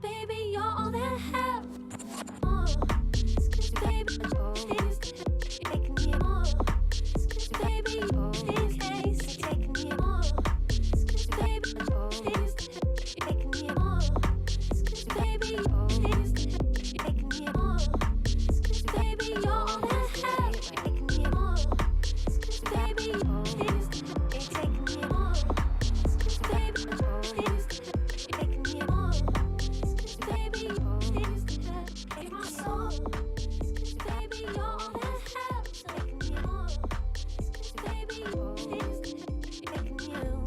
baby, you're all that I have. Baby, taking me on. Baby, these days taking me on. Baby, taking me on. Baby, taking me on. Baby, you're all that I have. Taking me on. Baby, taking me on. Baby, taking me on. Baby, take my soul. Baby, you're all that I have. Taking me on. Baby, taking me on.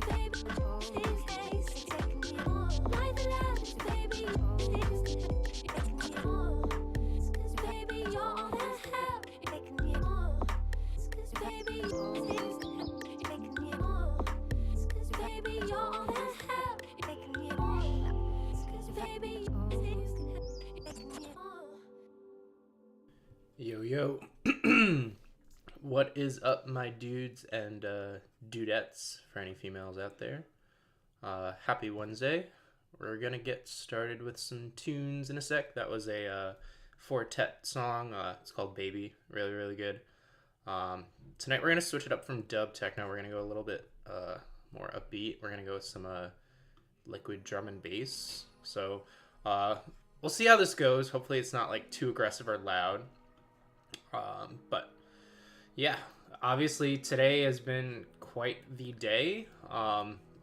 Baby, taking me on. Light the lamp, baby, taking me on. 'Cause baby, you're all that I have. Taking me on. 'Cause baby, taking me on. 'Cause baby, you're all that I have. Taking me on. 'Cause baby, taking me on. Yo, what is up, my dudes and dudettes, for any females out there? Happy Wednesday. We're gonna get started with some tunes in a sec. That was a Fortet song. It's called Baby. Really, really good. Tonight we're gonna switch it up from dub techno. We're gonna go a little bit more upbeat. We're gonna go with some liquid drum and bass. So we'll see how this goes. Hopefully it's not like too aggressive or loud. But yeah, obviously today has been quite the day.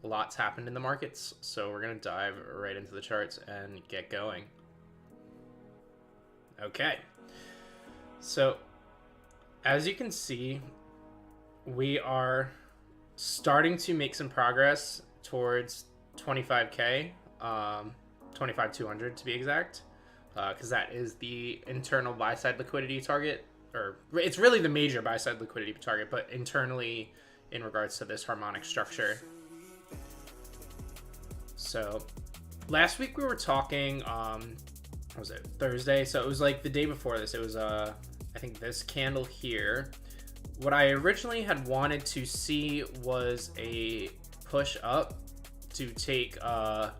Lots happened in the markets, so we're gonna dive right into the charts and get going. Okay, so as you can see, we are starting to make some progress towards 25k, 25,200 to be exact, because that is the internal buy side liquidity target, or it's really the major buy side liquidity target, but internally in regards to this harmonic structure. So last week we were talking, what was it, Thursday? So it was like the day before this. It was I think this candle here. What I originally had wanted to see was a push up to take the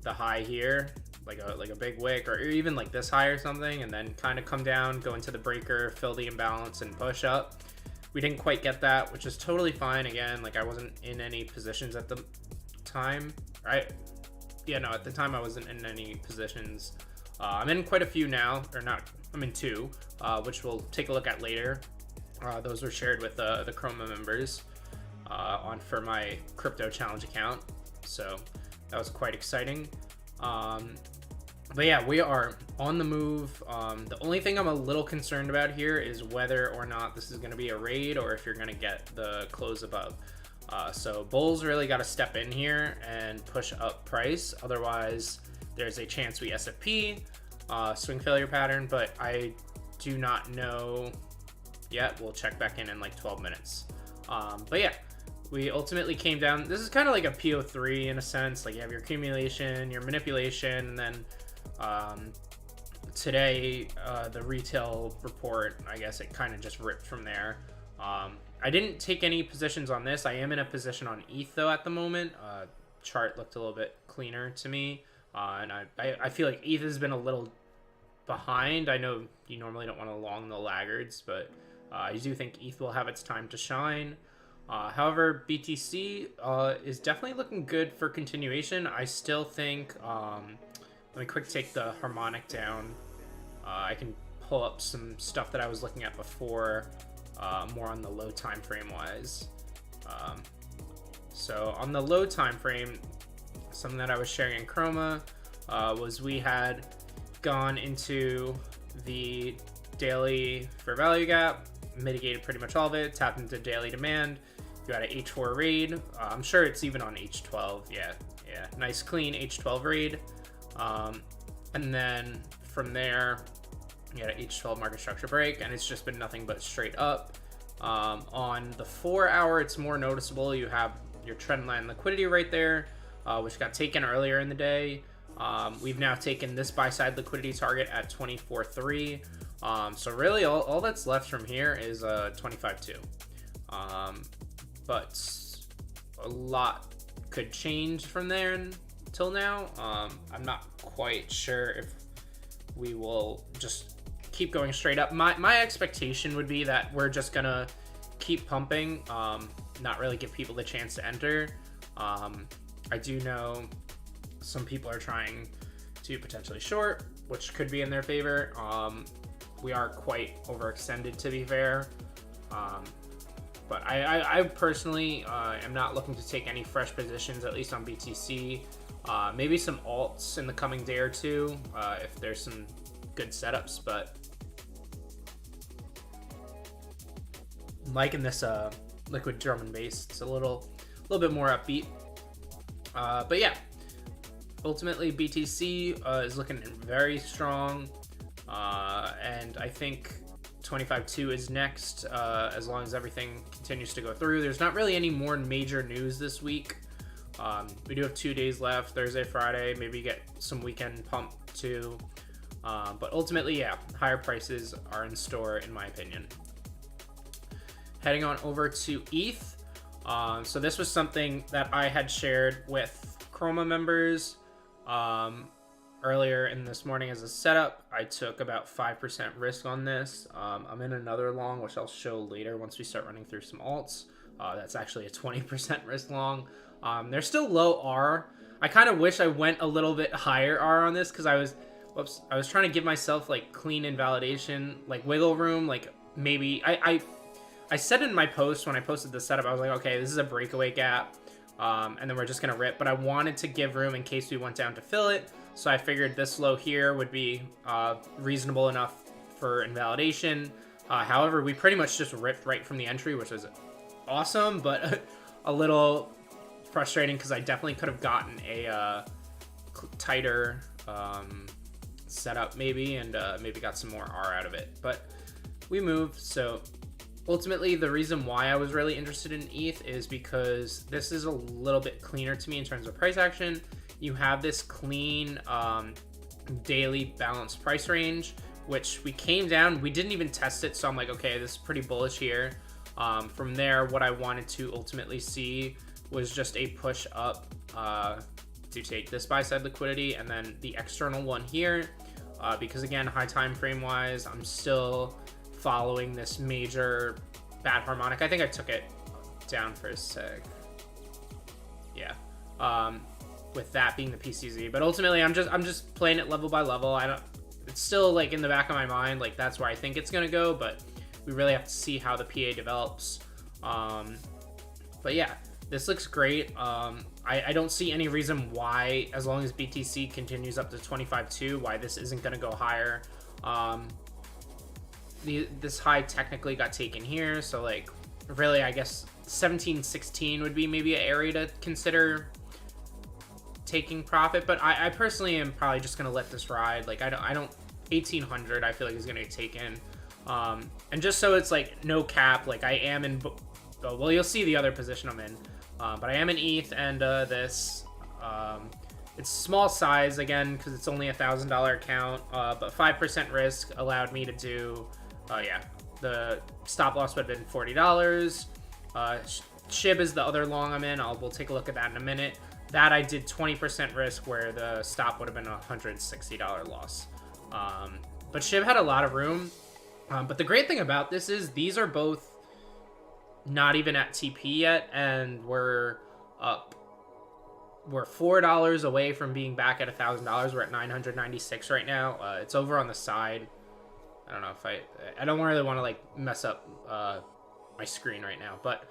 high here, like a big wick, or even like this high or something, and then kind of come down, go into the breaker, fill the imbalance, and push up. We didn't quite get that, which is totally fine. Again, like I wasn't in any positions at the time, right? Yeah, no, at the time I wasn't in any positions. I'm in quite a few now, or not, I'm in two, which we'll take a look at later. Those were shared with the Chroma members for my crypto challenge account, so that was quite exciting. But yeah, we are on the move. The only thing I'm a little concerned about here is whether or not this is going to be a raid or if you're going to get the close above. So bulls really got to step in here and push up price. Otherwise, there's a chance we SFP, swing failure pattern, but I do not know yet. We'll check back in like 12 minutes. But yeah, we ultimately came down. This is kind of like a PO3 in a sense. Like you have your accumulation, your manipulation, and then today the retail report, I guess it kind of just ripped from there. I didn't take any positions on this. I am in a position on ETH though at the moment. Chart looked a little bit cleaner to me, and I feel like ETH has been a little behind. I know you normally don't want to long the laggards, but I do think ETH will have its time to shine. However, BTC is definitely looking good for continuation. I still think, let me quick take the harmonic down. I can pull up some stuff that I was looking at before, more on the low time frame wise. So on the low time frame, something that I was sharing in Chroma was we had gone into the daily fair value gap, mitigated pretty much all of it, tapped into daily demand. You had an H4 raid. I'm sure it's even on H12. Yeah, nice clean H12 raid. And then from there, you had an H12 market structure break, and it's just been nothing but straight up. On the 4 hour, it's more noticeable. You have your trendline liquidity right there, which got taken earlier in the day. We've now taken this buy side liquidity target at 24.3. So really all that's left from here is 25.2. But a lot could change from there, till now. I'm not quite sure if we will just keep going straight up. My expectation would be that we're just gonna keep pumping, not really give people the chance to enter. I do know some people are trying to potentially short, which could be in their favor. We are quite overextended, to be fair. But I personally am not looking to take any fresh positions, at least on BTC. Maybe some alts in the coming day or two, if there's some good setups, but I'm liking this liquid drum and bass. It's a little bit more upbeat. But yeah, ultimately BTC is looking very strong, and I think 25.2 is next, as long as everything continues to go through. There's not really any more major news this week. We do have 2 days left, Thursday, Friday, maybe get some weekend pump too. But ultimately, yeah, higher prices are in store, in my opinion. Heading on over to ETH. So this was something that I had shared with Chroma members earlier in this morning as a setup. I took about 5% risk on this. I'm in another long, which I'll show later once we start running through some alts. That's actually a 20% risk long. They're still low R. I kind of wish I went a little bit higher R on this because I was trying to give myself like clean invalidation, like wiggle room, like maybe I said in my post when I posted the setup, I was like, okay, this is a breakaway gap, and then we're just gonna rip. But I wanted to give room in case we went down to fill it, so I figured this low here would be reasonable enough for invalidation. However, we pretty much just ripped right from the entry, which was awesome, but a little frustrating because I definitely could have gotten a tighter setup maybe, and maybe got some more R out of it. But we moved, so ultimately, the reason why I was really interested in ETH is because this is a little bit cleaner to me in terms of price action. You have this clean daily balanced price range, which we came down. We didn't even test it, so I'm like, okay, this is pretty bullish here. From there, what I wanted to ultimately see was just a push up to take this buy side liquidity, and then the external one here, because again, high time frame wise, I'm still following this major bad harmonic. I think I took it down for a sec. Yeah. With that being the PCZ, but ultimately I'm just playing it level by level. It's still like in the back of my mind, like that's where I think it's gonna go, but we really have to see how the PA develops. But yeah, this looks great. I don't see any reason why, as long as BTC continues up to 25.2, why this isn't gonna go higher. This high technically got taken here, so like really I guess 17.16 would be maybe an area to consider taking profit, but I personally am probably just gonna let this ride. Like I don't 1800 I feel like is gonna get taken, and just so it's like no cap, like I am in, well, you'll see the other position I'm in, but I am in ETH, and this it's small size again because it's only $1,000 account, but 5% risk allowed me to do yeah, the stop loss would have been $40. SHIB is the other long I'm in. We'll take a look at that in a minute. That I did 20% risk, where the stop would have been a $160 loss. But SHIB had a lot of room. But the great thing about this is these are both not even at TP yet, and we're up. We're $4 away from being back at $1,000. We're at 996 right now. It's over on the side. I don't know if I don't really want to like mess up my screen right now, but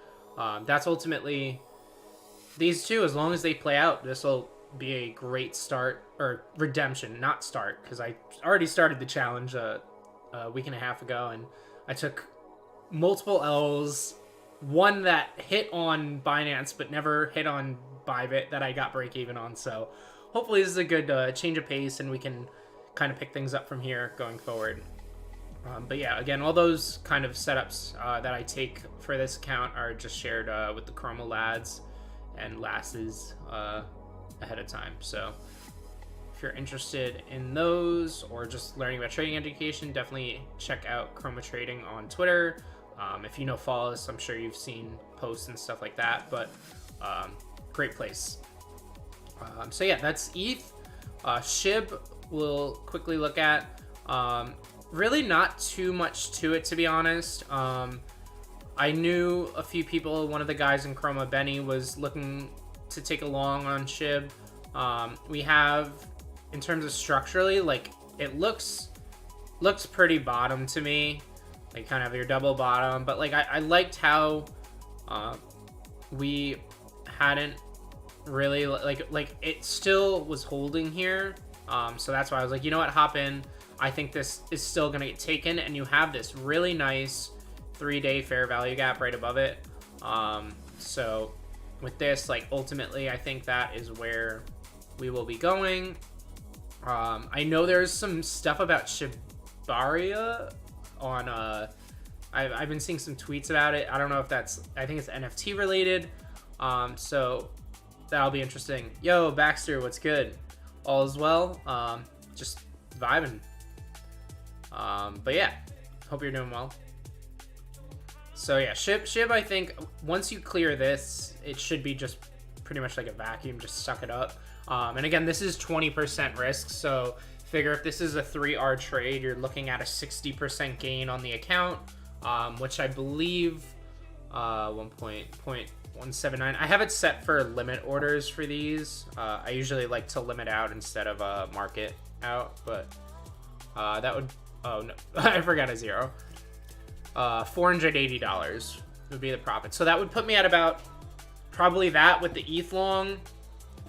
that's ultimately these two. As long as they play out, this will be a great start, or redemption, not start, because I already started the challenge a week and a half ago, and I took multiple L's, one that hit on Binance but never hit on Bybit that I got break even on. So hopefully this is a good change of pace, and we can kind of pick things up from here going forward. But yeah, again, all those kind of setups that I take for this account are just shared with the Chroma lads and lasses ahead of time. So if you're interested in those, or just learning about trading education, definitely check out Chroma Trading on Twitter. If you follow us, I'm sure you've seen posts and stuff like that, but great place. So yeah, that's ETH. SHIB we'll quickly look at. Really not too much to it, to be honest. I knew a few people. One of the guys in Chroma, Benny, was looking to take a long on SHIB. We have, in terms of structurally, like, it looks pretty bottom to me, like kind of your double bottom. But like I liked how we hadn't really like it still was holding here. So that's why I was like, you know what, hop in. I think this is still gonna get taken, and you have this really nice 3-day fair value gap right above it. So with this, like, ultimately, I think that is where we will be going. I know there's some stuff about Shibaria on I've been seeing some tweets about it. I don't know if that's, I think it's NFT related. So that'll be interesting. Yo, Baxter, what's good? All is well. Just vibing. But yeah, hope you're doing well. So yeah, SHIB, I think once you clear this, it should be just pretty much like a vacuum, just suck it up. And again, this is 20% risk, so figure if this is a 3R trade, you're looking at a 60% gain on the account, which I believe 1.179. I have it set for limit orders for these. I usually like to limit out instead of market out, but that would, oh no, I forgot a zero. $480 would be the profit. So that would put me at about, probably that with the ETH long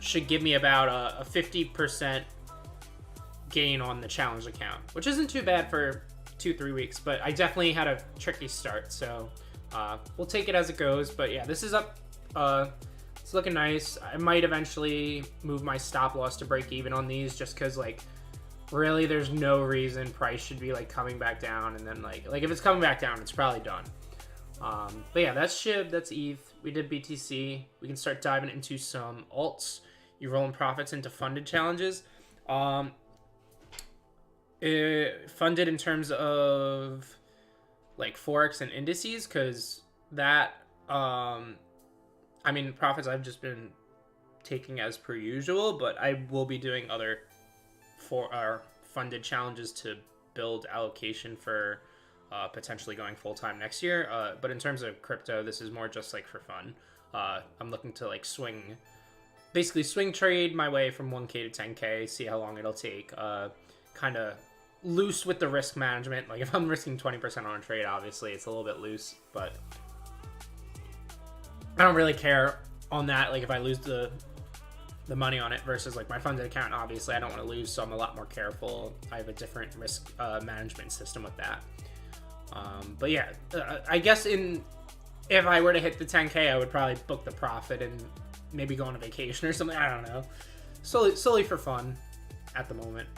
should give me about a 50% gain on the challenge account, which isn't too bad for 2-3 weeks, but I definitely had a tricky start. So we'll take it as it goes. But yeah, this is up. It's looking nice. I might eventually move my stop loss to break even on these, just because, like, really there's no reason price should be like coming back down, and then like if it's coming back down, it's probably done. But yeah, that's SHIB, that's ETH. We did BTC. We can start diving into some alts. You rolling profits into funded challenges. Funded in terms of like Forex and indices, because that I mean, profits I've just been taking as per usual, but I will be doing other for our funded challenges to build allocation for potentially going full-time next year. But in terms of crypto, this is more just like for fun. I'm looking to like basically swing trade my way from 1K to 10K, see how long it'll take. Kind of loose with the risk management. Like if I'm risking 20% on a trade, obviously it's a little bit loose, but I don't really care on that. Like if I lose the money on it versus like my funded account, obviously I don't want to lose, so I'm a lot more careful. I have a different risk management system with that. But yeah, I guess if I were to hit the 10K, I would probably book the profit and maybe go on a vacation or something. I don't know. Solely for fun at the moment.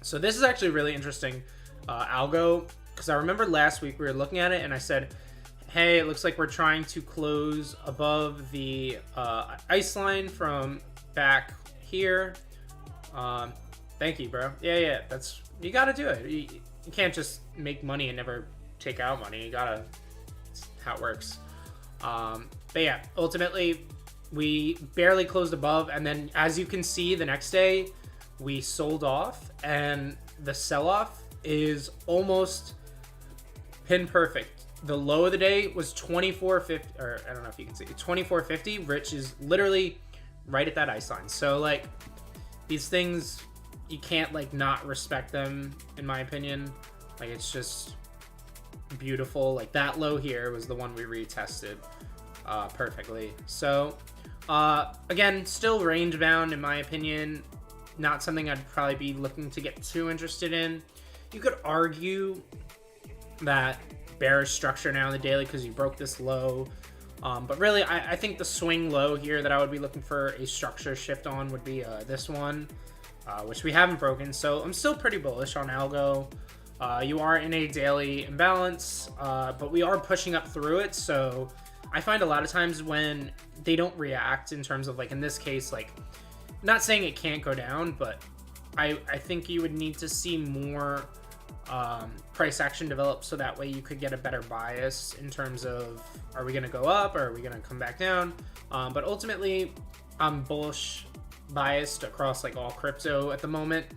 So this is actually really interesting algo, because I remember last week we were looking at it and I said, hey, it looks like we're trying to close above the ice line from back here. Thank you, bro. Yeah, that's, you gotta do it. You can't just make money and never take out money. You gotta, that's how it works. But yeah, ultimately we barely closed above, and then as you can see, the next day we sold off, and the sell-off is almost pin perfect. The low of the day was 24.50, or I don't know if you can see it, 24.50, which is literally right at that ice line. So like these things, you can't like not respect them, in my opinion. Like it's just beautiful. Like that low here was the one we retested perfectly. So again, still range bound in my opinion. Not something I'd probably be looking to get too interested in. You could argue that bearish structure now in the daily because you broke this low, but really I think the swing low here that I would be looking for a structure shift on would be this one, which we haven't broken. So I'm still pretty bullish on algo. You are in a daily imbalance, but we are pushing up through it. So I find a lot of times when they don't react, in terms of like in this case, like not saying it can't go down, but I think you would need to see more price action develop, so that way you could get a better bias in terms of, are we going to go up or are we going to come back down? But ultimately I'm bullish biased across like all crypto at the moment.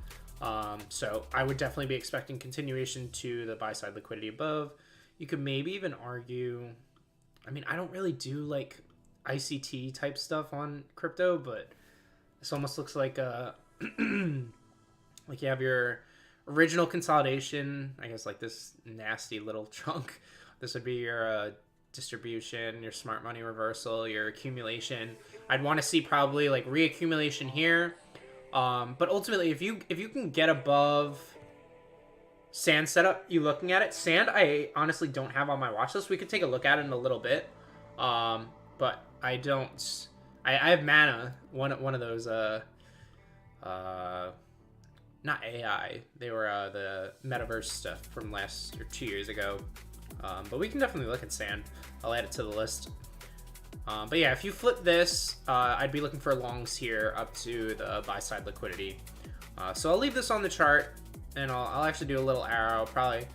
So I would definitely be expecting continuation to the buy side liquidity above. You could maybe even argue, I mean, I don't really do like ICT type stuff on crypto, but this almost looks like a like you have your original consolidation, I guess, like this nasty little chunk. This would be your distribution, your smart money reversal, your accumulation. I'd want to see probably like reaccumulation here. But ultimately, if you can get above sand setup, you looking at it. Sand, I honestly don't have on my watch list. We could take a look at it in a little bit. But I don't. I have Mana, one of those. Not AI. They were the metaverse stuff from last or 2 years ago. But we can definitely look at sand. I'll add it to the list. But yeah, if you flip this, I'd be looking for longs here up to the buy side liquidity. So I'll leave this on the chart, and I'll actually do a little arrow. Probably,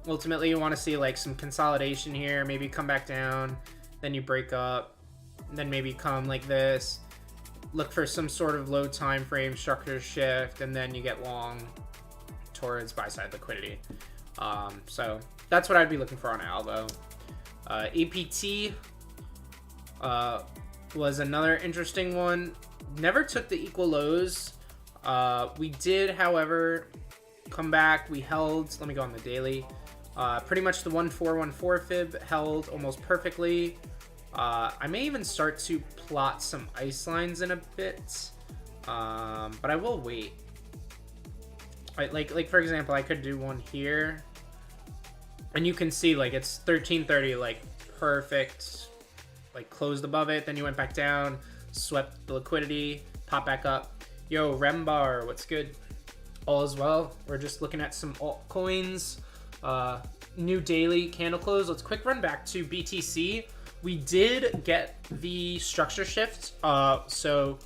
ultimately, you want to see like some consolidation here. Maybe come back down, then you break up, then maybe come like this. Look for some sort of low time frame structure shift, and then you get long towards buy side liquidity. So that's what I'd be looking for on Alvo. APT was another interesting one. Never took the equal lows. We did, however, come back. We held, let me go on the daily. Pretty much the 1414 fib held almost perfectly. I may even start to plot some ice lines in a bit, but I will wait. Like for example, I could do one here, and you can see like it's 1330, like perfect, like closed above it. Then you went back down, swept the liquidity, pop back up. Yo, Rembar, what's good? All is well. We're just looking at some altcoins. New daily candle close. Let's quick run back to BTC. We did get the structure shift, so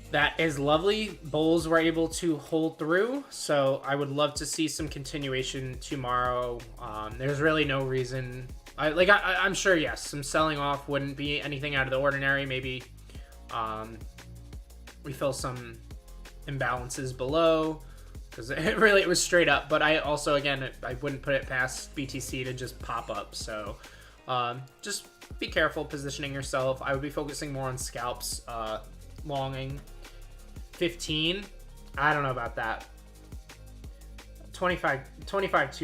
that is lovely. Bulls were able to hold through, so I would love to see some continuation tomorrow. There's really no reason. I'm sure, yes, some selling off wouldn't be anything out of the ordinary. Maybe we fill some imbalances below, because it was straight up. But I also, again, I wouldn't put it past BTC to just pop up. So just be careful positioning yourself. I would be focusing more on scalps. Longing 15. I don't know about that. 25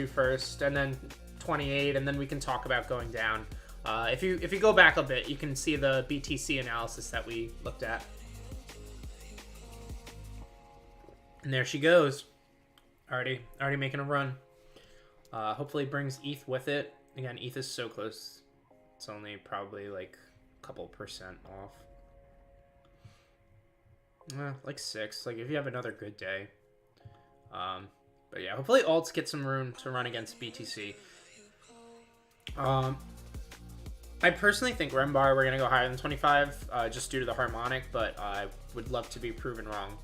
first, and then 28, and then we can talk about going down. If you go back a bit, you can see the BTC analysis that we looked at. And there she goes. Already making a run. Hopefully brings ETH with it. Again, ETH is so close. It's only probably like a couple percent off. Like 6. Like if you have another good day. But yeah, hopefully alts get some room to run against BTC. I personally think Rembar we're gonna go higher than 25, just due to the harmonic, but I would love to be proven wrong.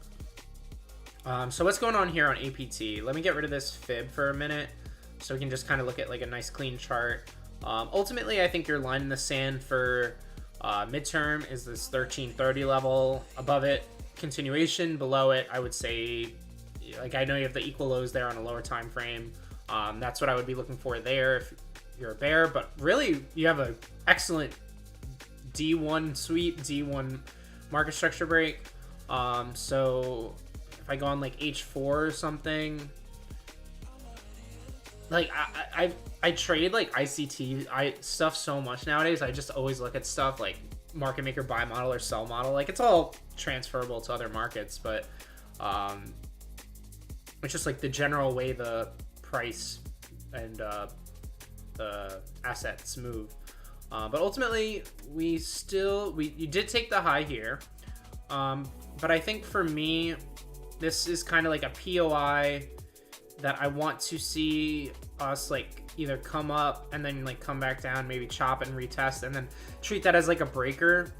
So what's going on here on APT? Let me get rid of this fib for a minute, so we can just kind of look at like a nice clean chart. Ultimately, I think your line in the sand for midterm is this 1330 level. Above it, continuation. Below it, I would say, like, I know you have the equal lows there on a lower time frame. That's what I would be looking for there if you're a bear. But really, you have an excellent D1 sweep, D1 market structure break. So if I go on like H4 or something, like I trade like ICT stuff so much nowadays. I just always look at stuff like market maker buy model or sell model. Like it's all transferable to other markets, but it's just like the general way the price and the assets move. But ultimately, you did take the high here. But I think for me, this is kind of like a POI that I want to see us like either come up and then like come back down, maybe chop and retest, and then treat that as like a breaker.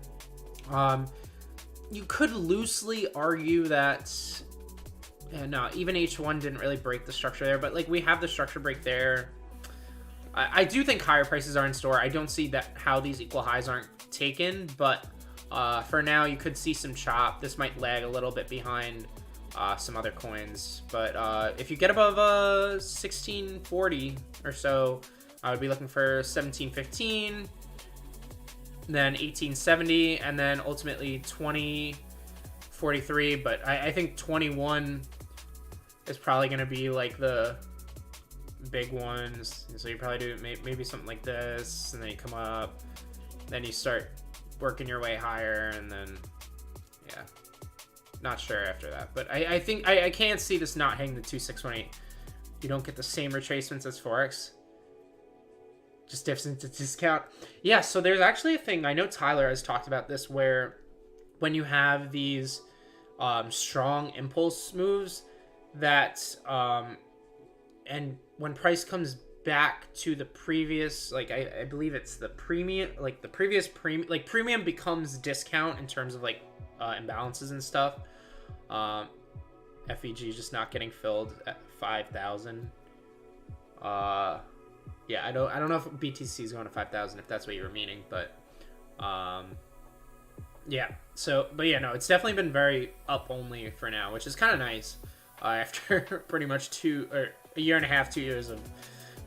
You could loosely argue that, no, even H1 didn't really break the structure there, but like we have the structure break there. I do think higher prices are in store. I don't see that how these equal highs aren't taken, but For now, you could see some chop. This might lag a little bit behind some other coins, but if you get above 1640 or so, I would be looking for 1715, then 1870, and then ultimately 2043. But I think 21 is probably going to be like the big ones. So you probably do maybe something like this, and then you come up, then you start working your way higher, and then yeah, not sure after that. But I think I can't see this not hitting the 2618. You don't get the same retracements as Forex, just dips into discount. Yeah, so there's actually a thing, I know Tyler has talked about this, where when you have these strong impulse moves that and when price comes back to the previous, like I believe it's the premium, like the previous premium, like premium becomes discount in terms of like imbalances and stuff. FEG just not getting filled at 5,000. Yeah, I don't know if BTC is going to 5,000 if that's what you were meaning, but yeah. So, but yeah, no, it's definitely been very up only for now, which is kind of nice after pretty much a year and a half, 2 years of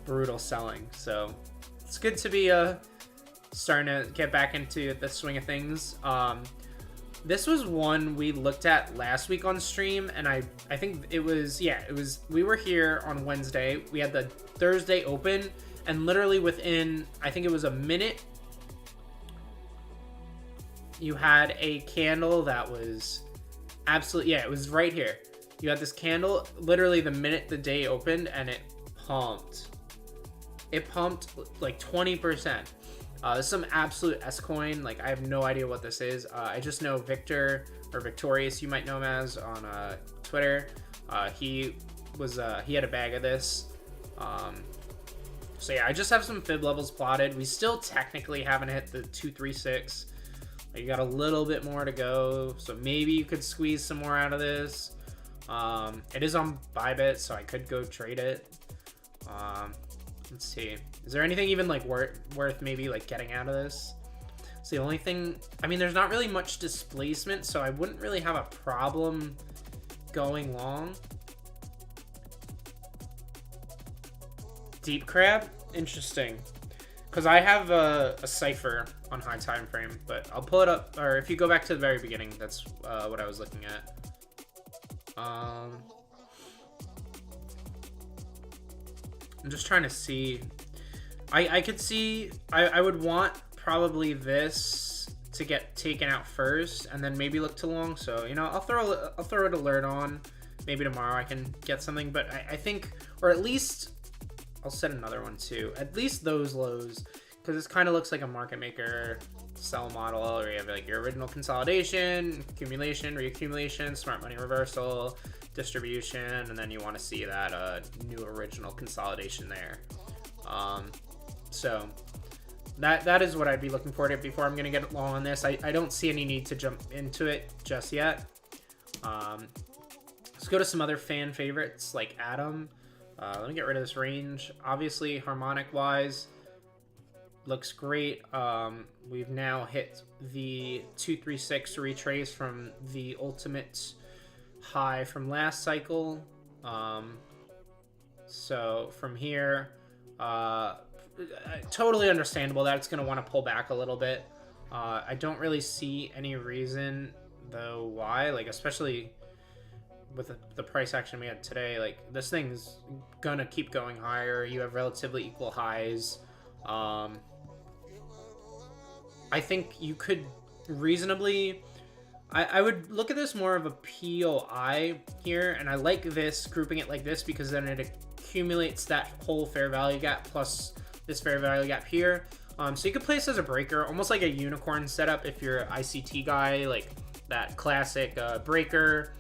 brutal selling. So it's good to be starting to get back into the swing of things. This was one we looked at last week on stream, and I think it was we were here on Wednesday. We had the Thursday open, and literally within, I think it was a minute, you had a candle that was absolutely, yeah, it was right here. You had this candle literally the minute the day opened, and it pumped. It pumped like 20%. This is some absolute S coin. Like, I have no idea what this is. I just know Victor, or Victorious, you might know him as, on Twitter. He had a bag of this. So yeah, I just have some fib levels plotted. We still technically haven't hit the 236. You got a little bit more to go, so maybe you could squeeze some more out of this. It is on Bybit, so I could go trade it. Let's see. Is there anything even like worth maybe like getting out of this? It's the only thing. I mean, there's not really much displacement, so I wouldn't really have a problem going long. Deep crab, interesting. Because I have a cipher on high time frame, but I'll pull it up. Or if you go back to the very beginning, that's what I was looking at. I'm just trying to see. I could see. I would want probably this to get taken out first, and then maybe look to long. So I'll throw an alert on. Maybe tomorrow I can get something, but I think, or at least I'll set another one too. At least those lows, because this kind of looks like a market maker sell model, where you have like your original consolidation, accumulation, reaccumulation, smart money reversal, distribution, and then you want to see that new original consolidation there. So that is what I'd be looking for before I'm gonna get long on this. I don't see any need to jump into it just yet. Let's go to some other fan favorites like Atom. Let me get rid of this range. Obviously, harmonic wise, looks great. We've now hit the 236 retrace from the ultimate high from last cycle. So from here, totally understandable that it's going to want to pull back a little bit. I don't really see any reason though why, like especially with the price action we had today. Like, this thing's gonna keep going higher. You have relatively equal highs. I think you could reasonably, I would look at this more of a POI here, and I like this, grouping it like this, because then it accumulates that whole fair value gap plus this fair value gap here. So you could place as a breaker, almost like a unicorn setup if you're an ICT guy, like that classic breaker,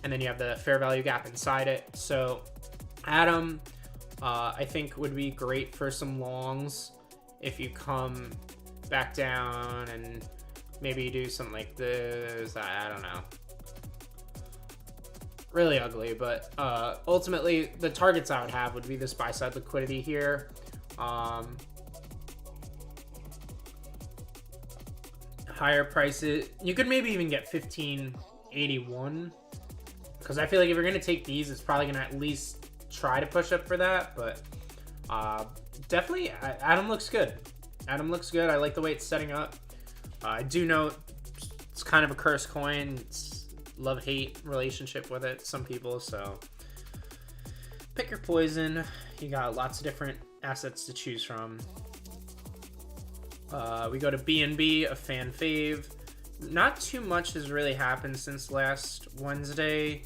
and then you have the fair value gap inside it. So Atom, I think would be great for some longs if you come back down and maybe you do something like this. I don't know. Really ugly, but ultimately the targets I would have would be this buy side liquidity here. higher prices. You could maybe even get 1581, because I feel like if you're gonna take these, it's probably gonna at least try to push up for that. But definitely, Adam looks good. Adam looks good. I like the way it's setting up. I do know it's kind of a cursed coin. It's love-hate relationship with it, some people. So pick your poison. You got lots of different assets to choose from. We go to B&B, a fan fave. Not too much has really happened since last Wednesday.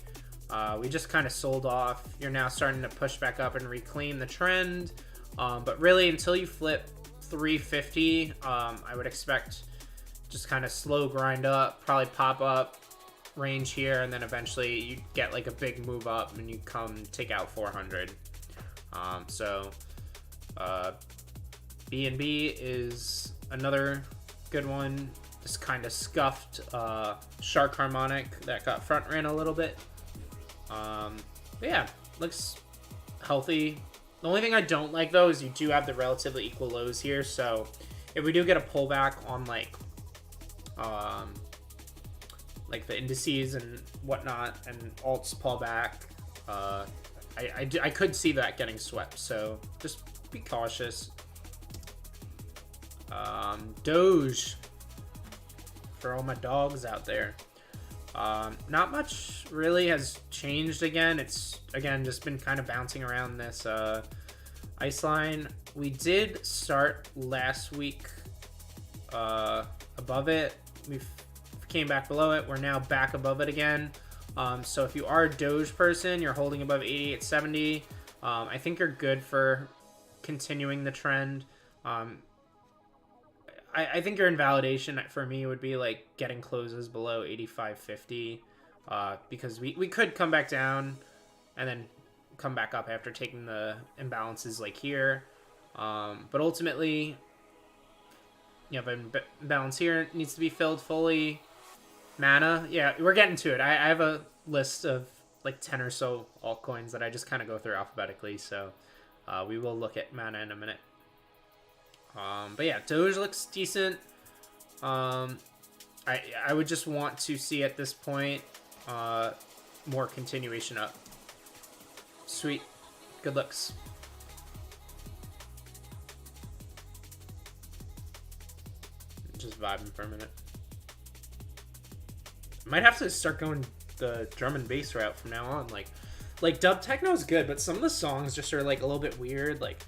We just kind of sold off. You're now starting to push back up and reclaim the trend. But really, until you flip 350, I would expect just kind of slow grind up, probably pop up range here, and then eventually you get like a big move up and you come take out 400. So B&B is another good one. This kind of scuffed Shark Harmonic that got front ran a little bit. But yeah, looks healthy. The only thing I don't like though is you do have the relatively equal lows here. So if we do get a pullback on like the indices and whatnot, and alts pull back, I could see that getting swept. So just be cautious. Doge for all my dogs out there. Not much really has changed again. It's again just been kind of bouncing around this ice line. We did start last week above it. We came back below it. We're now back above it again. So if you are a Doge person, you're holding above 88.70. I think you're good for continuing the trend. I think your invalidation for me would be like getting closes below 85.50, because we could come back down and then come back up after taking the imbalances like here. But ultimately, you have an imbalance here. It needs to be filled fully. Mana, yeah, we're getting to it. I have a list of like 10 or so altcoins that I just kind of go through alphabetically. So we will look at mana in a minute. But yeah, Doge looks decent. I would just want to see at this point more continuation up. Sweet. Good looks. Just vibing for a minute. Might have to start going the drum and bass route from now on. Like dub techno is good, but some of the songs just are like a little bit weird. Like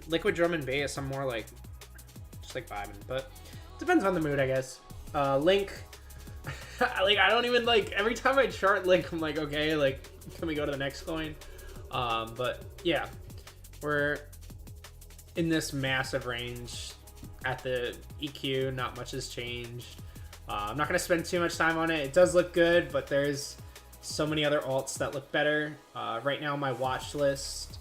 liquid drum and bass, I'm more like just like vibing, but depends on the mood, I guess. Link, like I don't even like every time I chart Link, I'm like, okay, like can we go to the next coin? But yeah, we're in this massive range at the EQ. Not much has changed. I'm not gonna spend too much time on it. It does look good, but there's so many other alts that look better. Right now, my watch list.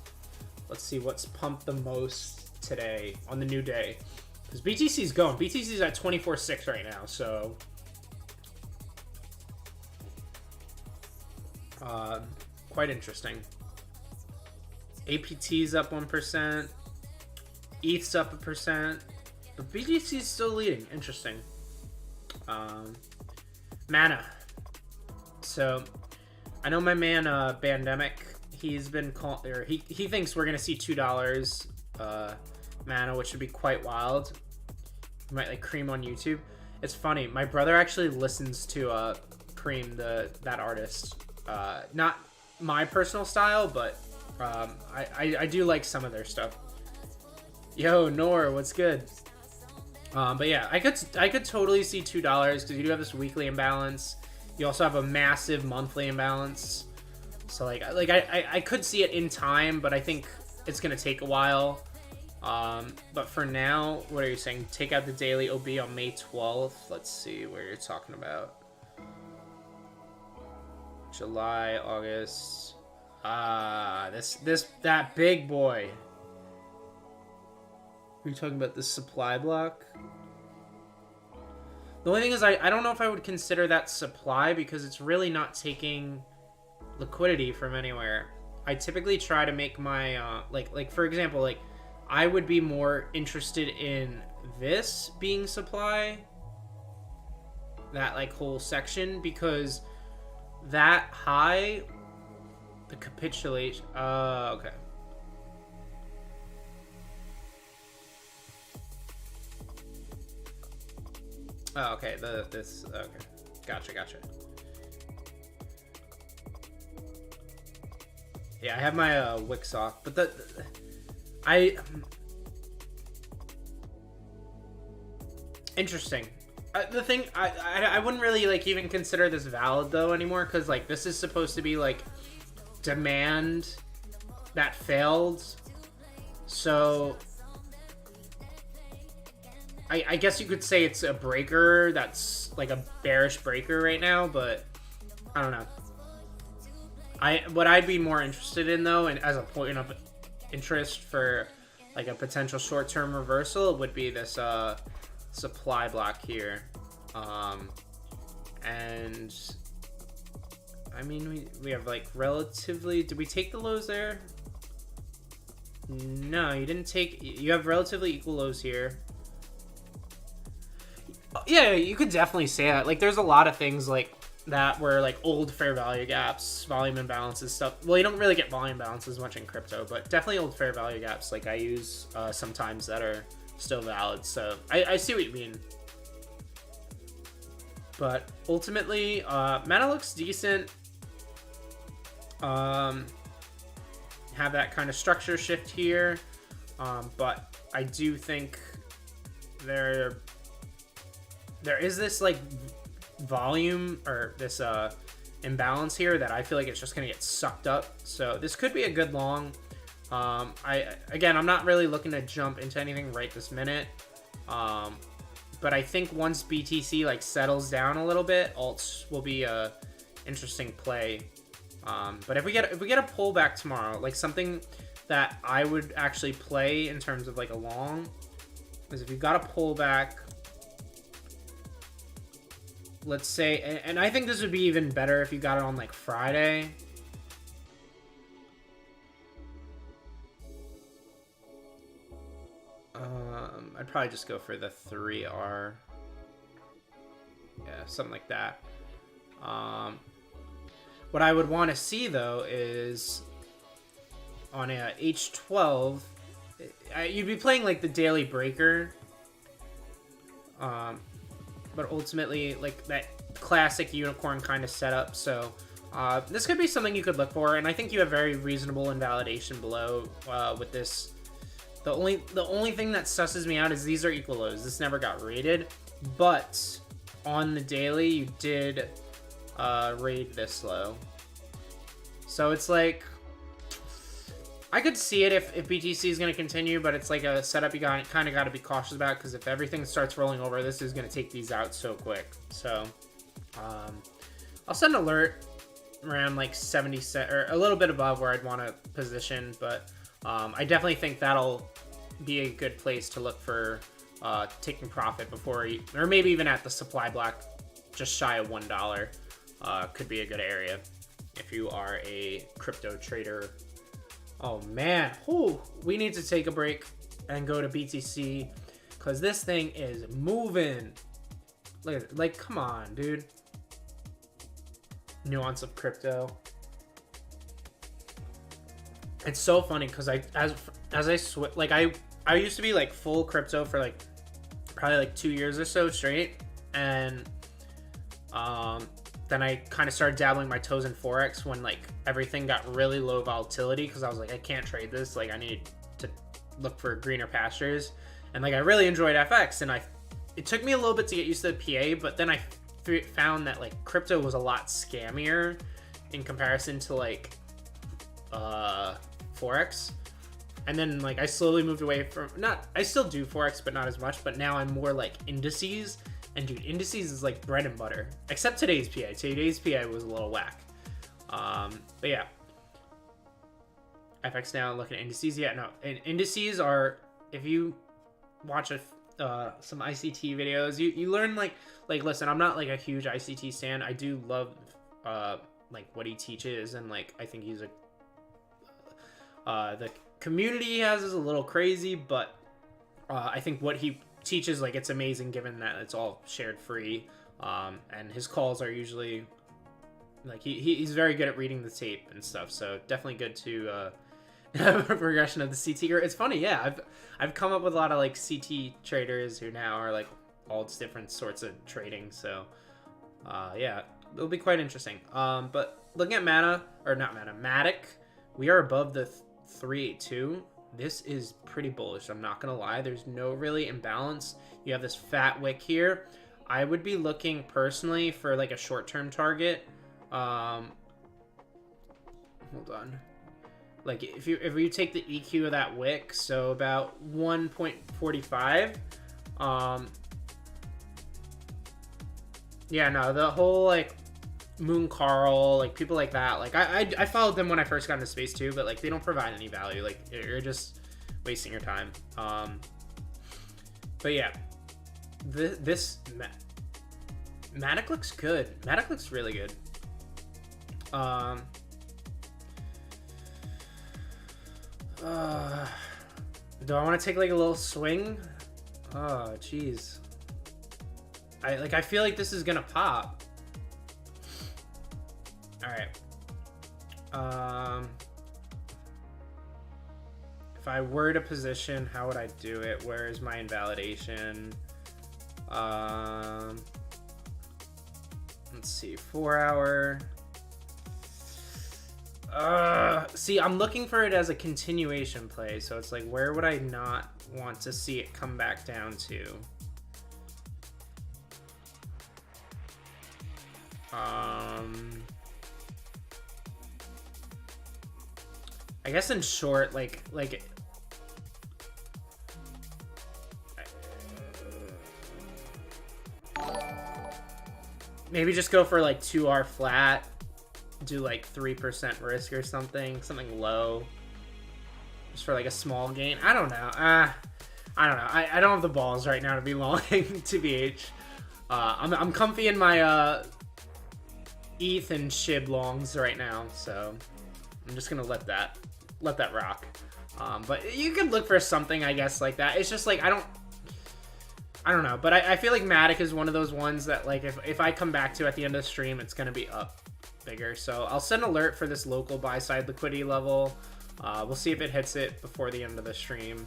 Let's see what's pumped the most today on the new day. Because BTC's going. BTC's at 24.6 right now, so quite interesting. APT's up 1%. ETH's up 1%. But BTC's still leading. Interesting. Mana. So I know my man Bandemic, he's been he thinks we're gonna see $2 mana, which would be quite wild. You might like Cream on YouTube. It's funny, my brother actually listens to Cream, that artist. Not my personal style, but I do like some of their stuff. Yo, Nor, what's good? But yeah, I could totally see $2 because you do have this weekly imbalance. You also have a massive monthly imbalance. So like I could see it in time, but I think it's gonna take a while. But for now, what are you saying? Take out the daily OB on May 12th. Let's see where you're talking about. July, August. That big boy. Are you talking about the supply block? The only thing is I don't know if I would consider that supply because it's really not taking liquidity from anywhere. I typically try to make my like for example, like I would be more interested in this being supply that like whole section, because that high, the capitulation. Okay. Oh, okay. This. Okay. Gotcha. Yeah, I have my wicks off, but I interesting. The thing, I wouldn't really like even consider this valid though anymore, because like this is supposed to be like demand that failed, so I guess you could say it's a breaker that's like a bearish breaker right now, but I don't know. What I'd be more interested in though, and as a point of interest for like a potential short-term reversal, would be this supply block here, and I mean we have like relatively. Did we take the lows there? No, you didn't take. You have relatively equal lows here. Yeah, you could definitely say that. Like, there's a lot of things like that where like old fair value gaps, volume imbalances, stuff. Well, you don't really get volume balances much in crypto, but definitely old fair value gaps like I use sometimes that are still valid. So I see what you mean. But ultimately, meta looks decent. Have that kind of structure shift here, but I do think there is this like volume or this imbalance here that I feel like it's just gonna get sucked up. So this could be a good long. I'm not really looking to jump into anything right this minute, but I think once BTC like settles down a little bit, alts will be a interesting play. But if we get a pullback tomorrow, like something that I would actually play in terms of like a long is if you've got a pullback. Let's say, and I think this would be even better if you got it on like Friday. I'd probably just go for the 3R. Yeah, something like that. What I would want to see though is on a H12, you'd be playing like the daily breaker. But ultimately, like that classic unicorn kind of setup. So this could be something you could look for, and I think you have very reasonable invalidation below with this. The only thing that susses me out is these are equal lows. This never got rated, but on the daily you did raid this low. So it's like I could see it if BTC is going to continue, but it's like a setup you kind of got to be cautious about, because if everything starts rolling over, this is going to take these out so quick. So I'll set an alert around like 70 cent or a little bit above where I'd want to position, but I definitely think that'll be a good place to look for taking profit before or maybe even at the supply block just shy of $1 could be a good area if you are a crypto trader. Oh man, we need to take a break and go to BTC because this thing is moving. Like, come on, dude. Nuance of crypto. It's so funny because as I used to be like full crypto for like probably like 2 years or so straight, and then I kind of started dabbling my toes in Forex when like everything got really low volatility, because I was like, I can't trade this. Like, I need to look for greener pastures. And like, I really enjoyed FX, and it took me a little bit to get used to the PA, but then I found that like crypto was a lot scammier in comparison to like Forex. And then like I slowly moved away from I still do Forex, but not as much. But now I'm more like indices. And dude, indices is like bread and butter. Except today's PA. Today's PA was a little whack. But yeah. FX now, look at indices. Yeah, no. And indices are, if you watch some ICT videos, you learn like listen, I'm not like a huge ICT stan. I do love like what he teaches, and like I think he's the community he has is a little crazy, but I think what he teaches, like, it's amazing given that it's all shared free. And his calls are usually like he's very good at reading the tape and stuff. So definitely good to have a progression of the CT. It's funny, yeah. I've come up with a lot of like CT traders who now are like all different sorts of trading. So yeah, it'll be quite interesting. But looking at Matic, we are above the 382. This is pretty bullish, I'm not gonna lie. There's no really imbalance. You have this fat wick here. I would be looking personally for like a short-term target. Hold on. Like if you take the EQ of that wick, so about 1.45. Yeah, no, the whole like Moon Carl, like people like that, like I followed them when I first got into space too, but like they don't provide any value. Like you're just wasting your time. But yeah, this Matic looks good. Matic looks really good. Do I want to take like a little swing? Oh, jeez. I feel like this is gonna pop. All right. If I were to position, how would I do it? Where is my invalidation? Let's see, 4 hour. See, I'm looking for it as a continuation play, so it's like, where would I not want to see it come back down to? I guess in short, like maybe just go for like 2R flat, do like 3% risk or something low, just for like a small gain. I don't know. I don't know. I don't have the balls right now to be long TBH. I'm comfy in my ETH and SHIB longs right now, so I'm just gonna let that rock. But you could look for something, I guess, like that. It's just like I don't know, but I feel like Matic is one of those ones that like if I come back to at the end of the stream, it's gonna be up bigger. So I'll send an alert for this local buy side liquidity level. We'll see if it hits it before the end of the stream,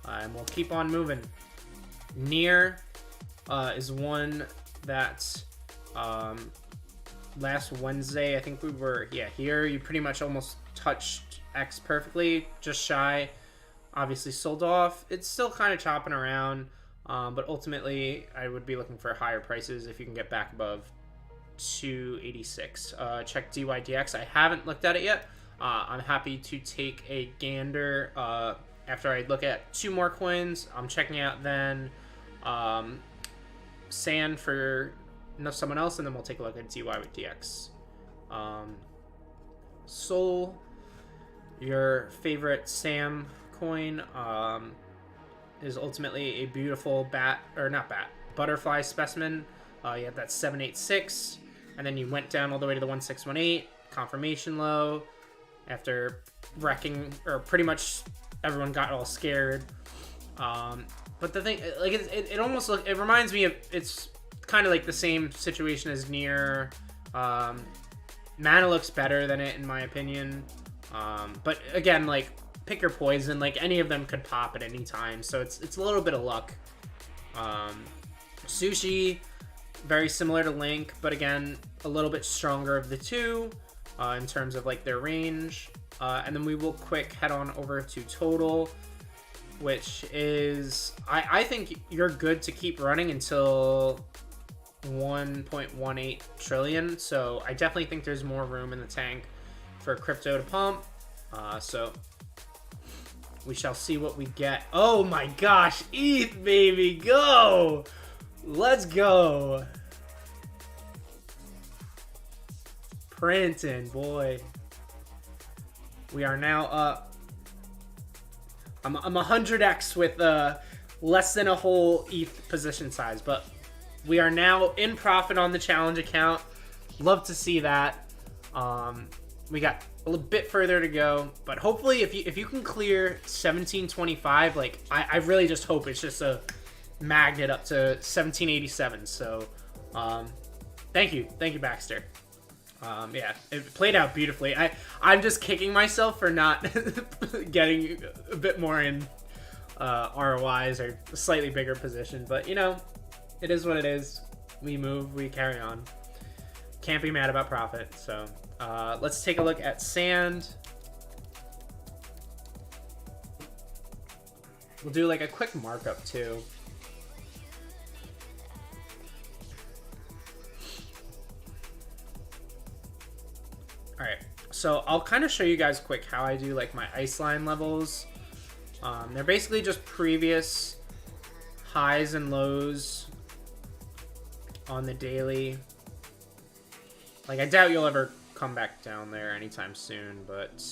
and we'll keep on moving. Near is one that last Wednesday, I think we were here. You pretty much almost touched X perfectly, just shy. Obviously sold off. It's still kind of chopping around, but ultimately I would be looking for higher prices if you can get back above 286. Check DYDX. I haven't looked at it yet. I'm happy to take a gander after I look at 2 more coins. I'm checking out then Sand for someone else, and then we'll take a look at DYDX. Soul, your favorite Sam coin, is ultimately a beautiful butterfly specimen. You have that 786, and then you went down all the way to the 1618 confirmation low after wrecking, or pretty much everyone got all scared. But the thing, like, it almost it reminds me of, it's kind of like the same situation as Near. Mana looks better than it in my opinion, but again, like, pick your poison. Like, any of them could pop at any time, so it's a little bit of luck. Sushi, very similar to Link, but again, a little bit stronger of the two in terms of like their range. And then we will quick head on over to Total, which is, I think you're good to keep running until 1.18 trillion. So I definitely think there's more room in the tank for crypto to pump. So we shall see what we get. Oh my gosh, ETH, baby, go! Let's go. Printing, boy. We are now up. I'm 100x with less than a whole ETH position size, but we are now in profit on the challenge account. Love to see that. We got a little bit further to go, but hopefully if you can clear 1725, like I really just hope it's just a magnet up to 1787. So Thank you, Baxter. Yeah, it played out beautifully. I'm just kicking myself for not getting a bit more in ROIs or a slightly bigger position, but you know, it is what it is. We move, we carry on. Can't be mad about profit. So let's take a look at sand. We'll do like a quick markup too. All right, so I'll kind of show you guys quick how I do like my ice line levels. They're basically just previous highs and lows on the daily. Like, I doubt you'll ever come back down there anytime soon, but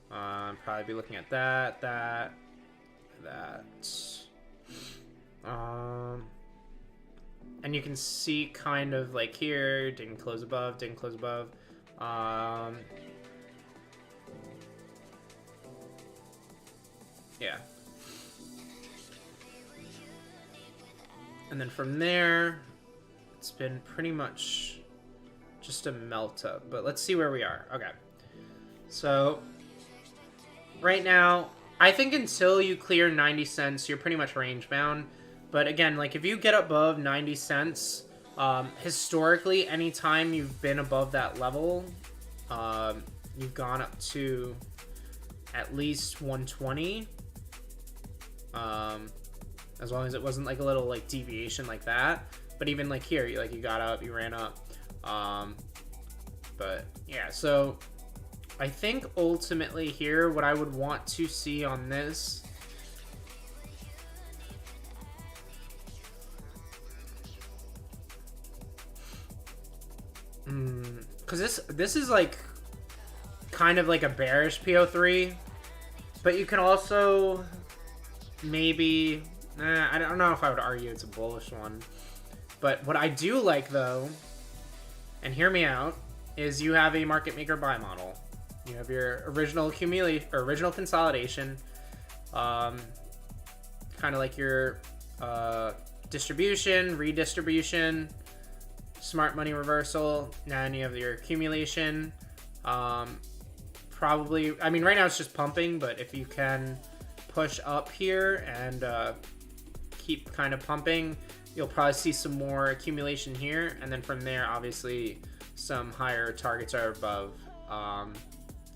probably be looking at that. And you can see kind of like here, didn't close above. Yeah. And then from there, it's been pretty much just a melt up. But let's see where we are. Okay. So, right now, I think until you clear 90 cents, you're pretty much range bound. But again, like if you get above 90 cents, historically, anytime you've been above that level, you've gone up to at least 120. As long as it wasn't like a little like deviation like that. But even like here, you got up, you ran up. But yeah, so I think ultimately here, what I would want to see on this because this is like kind of like a bearish PO3, but you can also maybe I don't know if I would argue it's a bullish one. But what I do like though, and hear me out, is you have a market maker buy model. You have your original accumulation or original consolidation, kind of like your distribution, redistribution, smart money reversal. Then you have your accumulation. Probably, I mean, right now it's just pumping, but if you can push up here and keep kind of pumping, you'll probably see some more accumulation here, and then from there, obviously, some higher targets are above.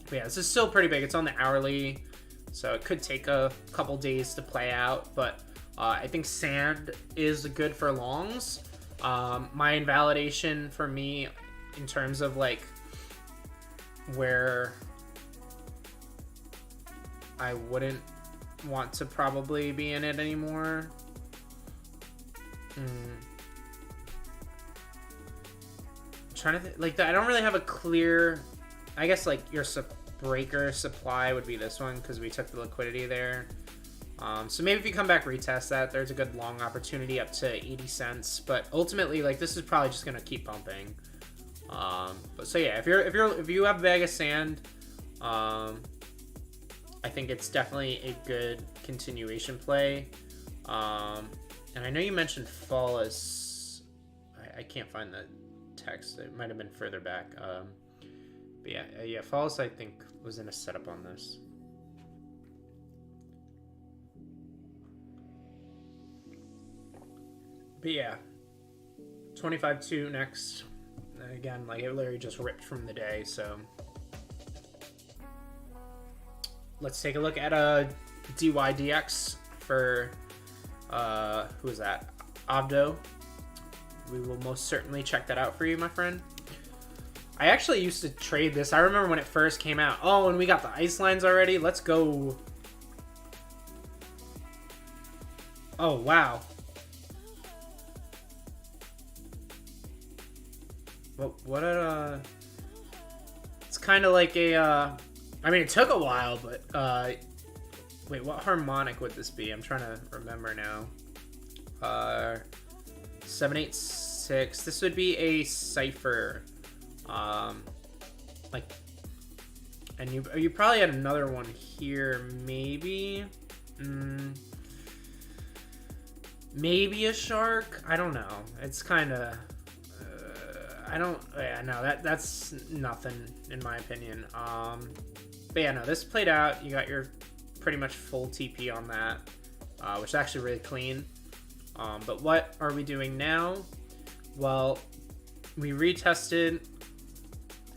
But yeah, this is still pretty big. It's on the hourly, so it could take a couple days to play out, but I think sand is good for longs. My invalidation for me in terms of like where I wouldn't want to probably be in it anymore. Trying to think, like, I don't really have a clear. I guess like your breaker supply would be this one because we took the liquidity there. So maybe if you come back retest that, there's a good long opportunity up to 80 cents. But ultimately, like, this is probably just gonna keep pumping. But so yeah, if you have a bag of sand, I think it's definitely a good continuation play. And I know you mentioned fall as I can't find the text. It might have been further back. But yeah, falls I think was in a setup on this. But yeah, 25.2 next. Again, like it literally just ripped from the day. So let's take a look at a DYDX for who is that? Avdo. We will most certainly check that out for you, my friend. I actually used to trade this. I remember when it first came out. Oh, and we got the ice lines already. Let's go. Oh, wow. What a... It's kind of like a... I mean, it took a while, but... Wait, what harmonic would this be? I'm trying to remember now. 786. This would be a cipher. Like, and you probably had another one here, maybe. Maybe a shark. I don't know. It's kind of I don't. Yeah, no, that's nothing in my opinion. But yeah, no, this played out. You got your pretty much full TP on that, which is actually really clean. But what are we doing now? Well, we retested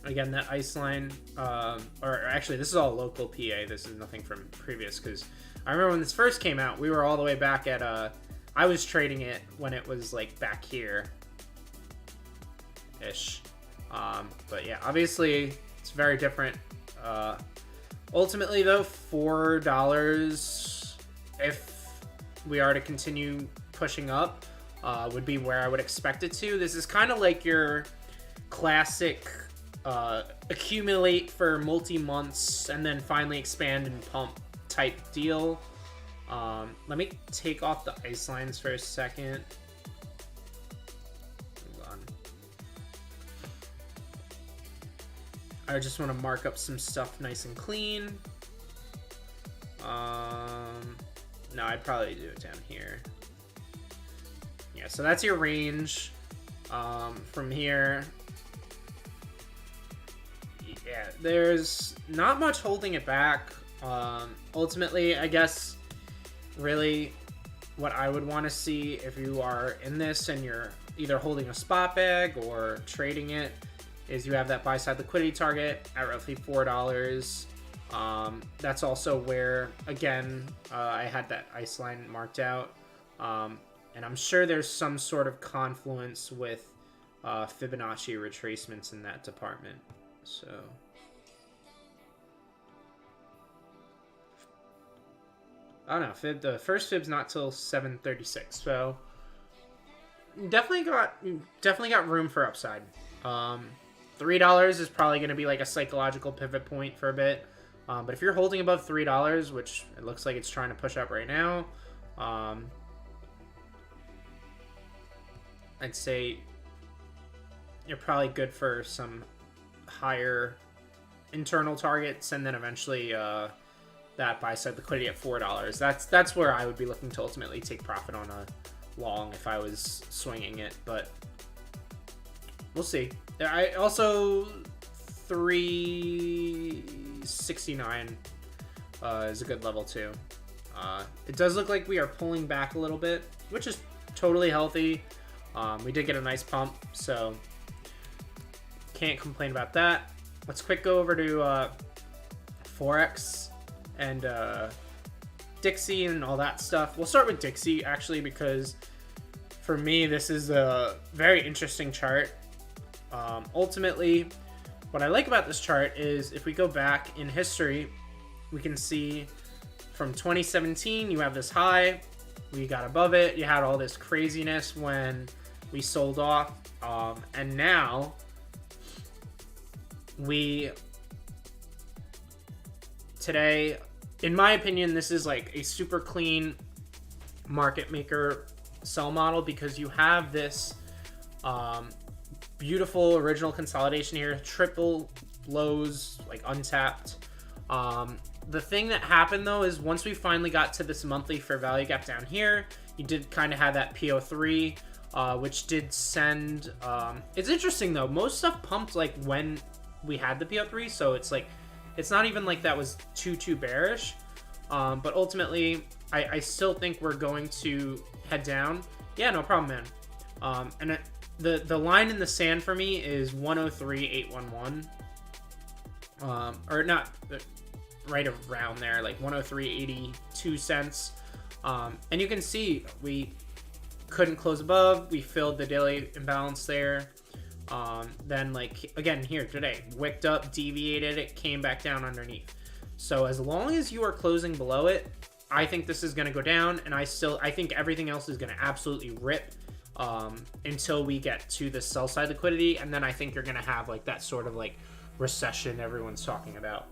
again that ice line, or actually this is all local PA. This is nothing from previous, because I remember when this first came out, we were all the way back at I was trading it when it was like back here ish. But yeah, obviously it's very different. Ultimately though, $4, if we are to continue pushing up, would be where I would expect it to. This is kind of like your classic accumulate for multi-months and then finally expand and pump type deal. Let me take off the ice lines for a second. Hold on. I just want to mark up some stuff nice and clean. No, I'd probably do it down here. Yeah, so that's your range. From here, yeah, there's not much holding it back. Ultimately, I guess, really, what I would want to see if you are in this and you're either holding a spot bag or trading it is you have that buy side liquidity target at roughly $4. That's also where, again, I had that ice line marked out. And I'm sure there's some sort of confluence with Fibonacci retracements in that department. So I don't know. The first fib's not till 7:36, so definitely got room for upside. $3 is probably going to be like a psychological pivot point for a bit. But if you're holding above $3, which it looks like it's trying to push up right now, I'd say you're probably good for some higher internal targets, and then eventually that buy side liquidity at $4. That's where I would be looking to ultimately take profit on a long if I was swinging it, but we'll see. I also 369 is a good level too. It does look like we are pulling back a little bit, which is totally healthy. We did get a nice pump, so can't complain about that. Let's quick go over to Forex and Dixie and all that stuff. We'll start with Dixie, actually, because for me, this is a very interesting chart. Ultimately, what I like about this chart is if we go back in history, we can see from 2017, you have this high, we got above it, you had all this craziness when we sold off, and now today, in my opinion, this is like a super clean market maker sell model, because you have this beautiful original consolidation here, triple lows, like untapped. The thing that happened though is once we finally got to this monthly fair value gap down here, you did kind of have that PO3, which did send, it's interesting though, most stuff pumped like when we had the PO3, so it's like, it's not even like that was too bearish, but ultimately, I still think we're going to head down. Yeah, no problem, man. And the line in the sand for me is 103.811, or not, right around there, like 103.82 cents. And you can see we couldn't close above. We filled the daily imbalance there. Then, like, again, here today, wicked up, deviated, it came back down underneath. So as long as you are closing below it, I think this is going to go down, and I think everything else is going to absolutely rip until we get to the sell side liquidity, and then I think you're going to have like that sort of like recession everyone's talking about,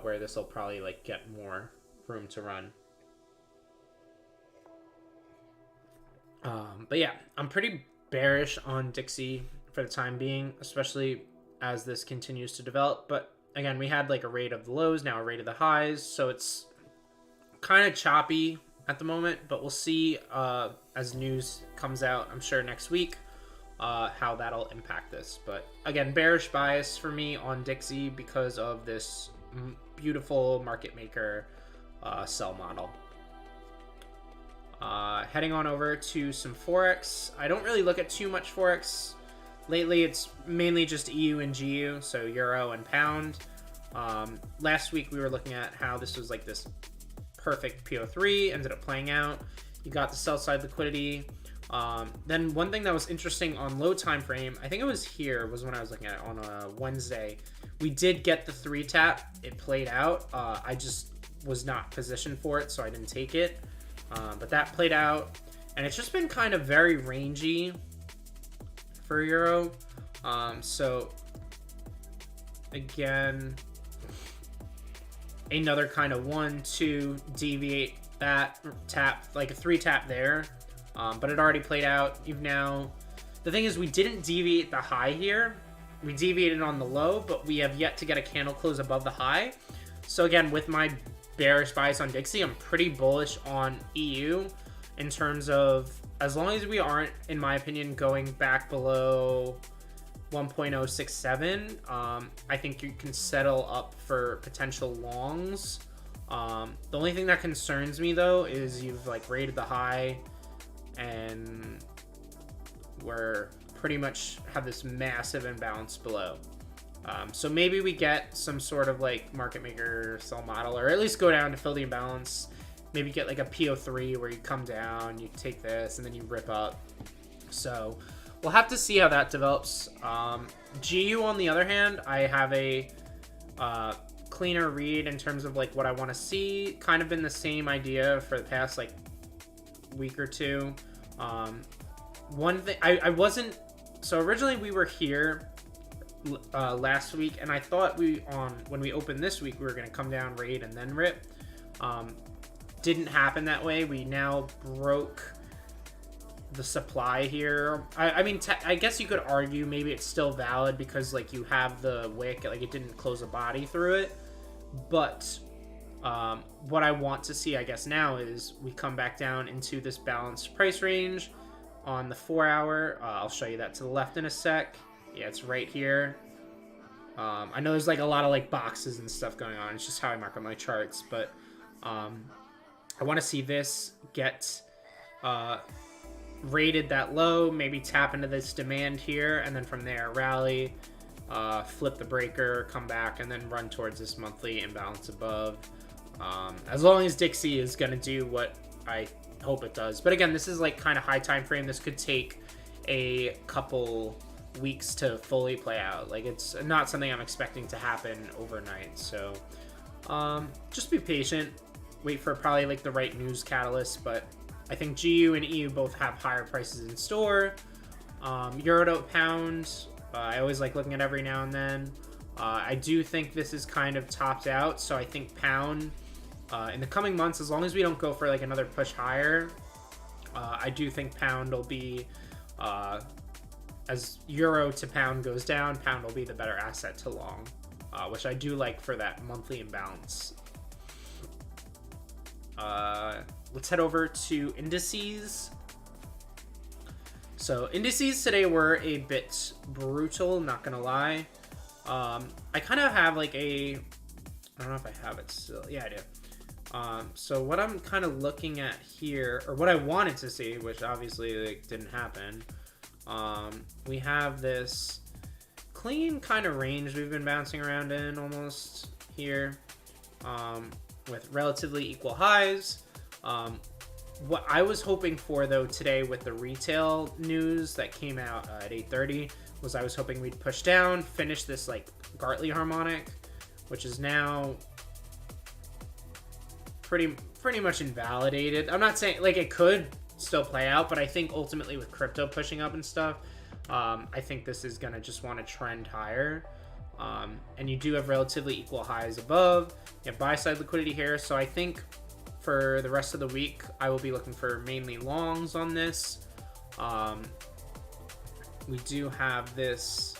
where this will probably like get more room to run. But yeah, I'm pretty bearish on Dixie for the time being, especially as this continues to develop. But again, we had like a rate of the lows, now a rate of the highs, so it's kind of choppy at the moment, but we'll see as news comes out, I'm sure, next week. how that'll impact this. But again, bearish bias for me on Dixie because of this beautiful market maker sell model. Heading on over to some Forex. I don't really look at too much Forex. Lately, it's mainly just EU and GU, so Euro and Pound. Last week, we were looking at how this was like this perfect PO3, ended up playing out. You got the sell side liquidity. Then one thing that was interesting on low time frame, I think it was here, was when I was looking at it on a Wednesday. We did get the 3 tap. It played out. I just was not positioned for it, so I didn't take it. But that played out, and it's just been kind of very rangy for Euro. So again, another kind of 1-2 deviate that tap, like a 3 tap there. But it already played out. You've now, the thing is, we didn't deviate the high here. We deviated on the low, but we have yet to get a candle close above the high. So again, with my bearish bias on Dixie, I'm pretty bullish on EU in terms of, as long as we aren't, in my opinion, going back below 1.067, I think you can settle up for potential longs. The only thing that concerns me though is you've like rated the high, and we're pretty much have this massive imbalance below. So maybe we get some sort of like market maker sell model, or at least go down to fill the imbalance. Maybe get like a PO3 where you come down, you take this, and then you rip up. So we'll have to see how that develops. GU, on the other hand, I have a cleaner read in terms of like what I want to see. Kind of been the same idea for the past like week or two. One thing I wasn't, so originally we were here last week, and I thought when we opened this week we were going to come down, raid, and then rip. Didn't happen that way. We now broke the supply here. I mean, I guess you could argue maybe it's still valid because like you have the wick, like it didn't close a body through it. But what I want to see, I guess, now is we come back down into this balanced price range on the 4 hour. I'll show you that to the left in a sec. Yeah, it's right here. I know there's like a lot of like boxes and stuff going on. It's just how I mark on my charts, but I want to see this get rated that low, maybe tap into this demand here, and then from there rally, flip the breaker, come back, and then run towards this monthly imbalance above. As long as Dixie is going to do what I hope it does. But again, this is like kind of high time frame. This could take a couple weeks to fully play out. Like it's not something I'm expecting to happen overnight. So just be patient, wait for probably like the right news catalyst. But I think GU and EU both have higher prices in store. Euro to pound, I always like looking at every now and then. I do think this is kind of topped out, so I think pound in the coming months, as long as we don't go for like another push higher, I do think pound will be, as euro to pound goes down, pound will be the better asset to long, which I do like for that monthly imbalance. Let's head over to indices. So indices today were a bit brutal, not gonna lie. I kind of have like I don't know if I have it still. Yeah, I do. So what I'm kind of looking at here, or what I wanted to see, which obviously like didn't happen, we have this clean kind of range we've been bouncing around in almost here, with relatively equal highs. What I was hoping for though today with the retail news that came out at 8:30 was I was hoping we'd push down, finish this like Gartley harmonic, which is now pretty much invalidated. I'm not saying like it could still play out, but I think ultimately with crypto pushing up and stuff, I think this is gonna just want to trend higher. And you do have relatively equal highs above. You have buy side liquidity here, so I think for the rest of the week I will be looking for mainly longs on this. We do have this,